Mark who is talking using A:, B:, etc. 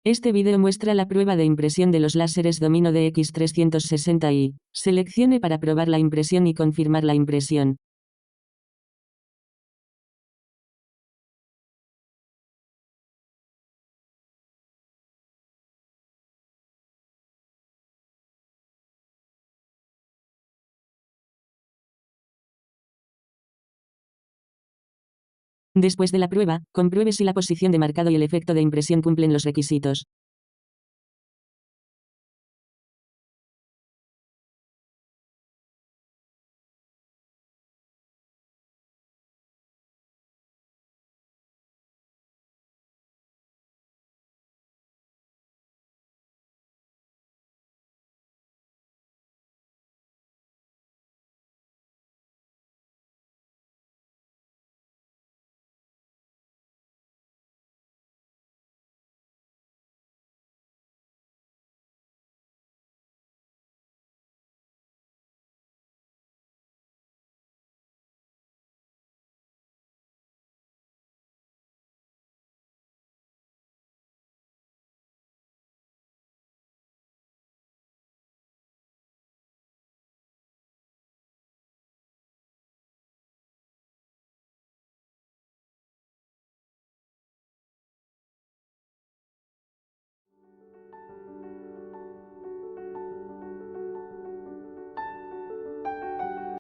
A: Este vídeo muestra la prueba de impresión de los láseres Domino DX360i. Seleccione para probar la impresión y confirmar la impresión. Después de la prueba, compruebe si la posición de marcado y el efecto de impresión cumplen los requisitos.